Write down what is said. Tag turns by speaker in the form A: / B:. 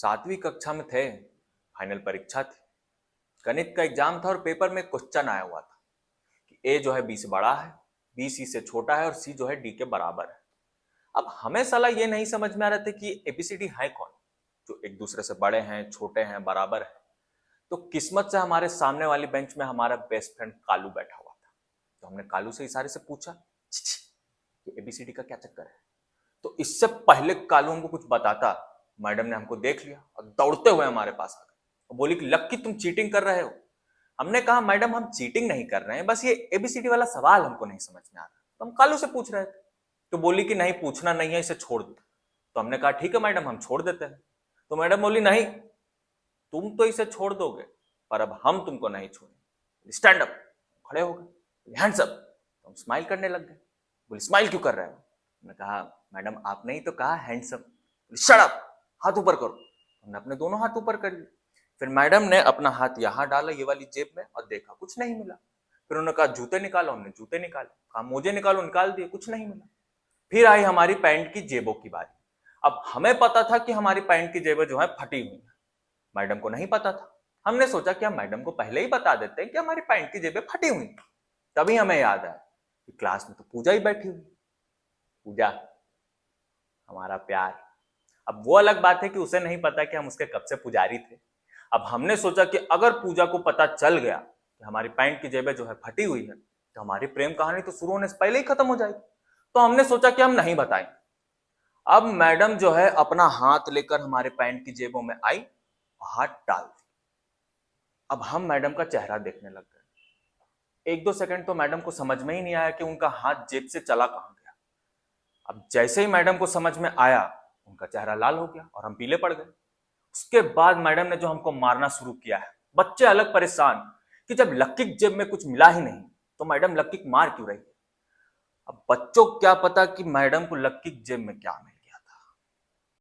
A: सातवीं कक्षा में थे, फाइनल परीक्षा थी। गणित का एग्जाम था और पेपर में क्वेश्चन आया हुआ था कि ए जो है बी से बड़ा है, बी सी से छोटा है और सी जो है डी के बराबर है। अब हमें साला ये नहीं समझ में आ रहा था कि एबीसीडी है कौन, जो एक दूसरे से बड़े हैं, छोटे हैं, बराबर है। तो किस्मत से हमारे सामने वाली बेंच में हमारा बेस्ट फ्रेंड कालू बैठा हुआ था। तो हमने कालू से इशारे से पूछा, ये एबीसीडी का क्या चक्कर है? तो इससे पहले कालू हमको कुछ बताता, मैडम ने हमको देख लिया और दौड़ते हुए हमारे पास आ गए और बोली कि लक्की तुम चीटिंग कर रहे हो। हमने कहा मैडम हम चीटिंग नहीं कर रहे हैं, बस ये एबीसीडी वाला सवाल हमको नहीं समझ में आ रहा। तो हम कालू से पूछ रहे थे। तो बोली कि नहीं पूछना नहीं है, इसे छोड़ दो। तो हमने कहा ठीक है मैडम हम छोड़ देते हैं। तो मैडम बोली नहीं, तुम तो इसे छोड़ दोगे पर अब हम तुमको नहीं छोड़ेंगे। स्टैंड अप, खड़े हो गए, हैंड्स अप। तो हम स्माइल करने लग गए। बोले स्माइल क्यों कर रहे हो? हमने कहा मैडम आपने ही तो कहा हैंड्स अप। शट अप, हाथ ऊपर करो। हमने अपने दोनों हाथ ऊपर कर लिए। फिर मैडम ने अपना हाथ यहां डाला ये वाली जेब में और देखा, कुछ नहीं मिला। फिर उन्होंने कहा जूते निकालो, हमने जूते निकाले। कहा मोजे निकालो, निकाल दिए, कुछ नहीं मिला। फिर आई हमारी पैंट की जेबों की बारी। अब हमें पता था कि हमारी पैंट की जेबें जो है फटी हुई हैं, मैडम को नहीं पता था। हमने सोचा कि हम मैडम को पहले ही बता देते हैं कि हमारी पैंट की जेबें फटी हुई। तभी हमें याद आया कि क्लास में तो पूजा ही बैठी हुई। पूजा हमारा प्यार। अब वो अलग बात है कि उसे नहीं पता कि हम उसके कब से पुजारी थे। अब हमने सोचा कि अगर पूजा को पता चल गया कि हमारी पैंट की जेबें जो है फटी हुई है तो हमारी प्रेम कहानी तो शुरू होने से पहले ही खत्म हो जाएगी। तो हमने सोचा कि हम नहीं बताएं। अब मैडम जो है अपना हाथ लेकर हमारे पैंट की जेबों में आई, हाथ डाल दी। अब हम मैडम का चेहरा देखने लग गए। एक दो सेकंड तो मैडम को समझ में ही नहीं आया कि उनका हाथ जेब से चला कहां गया। अब जैसे ही मैडम को समझ में आया, उनका चेहरा लाल हो गया और हम पीले पड़ गए। उसके बाद मैडम ने जो हमको मारना शुरू किया है। बच्चे अलग परेशान कि जब लक्की की जेब में कुछ मिला ही नहीं तो मैडम लक्की को मार क्यों रही है। अब बच्चों को क्या पता कि मैडम को लक्की की जेब में क्या नहीं।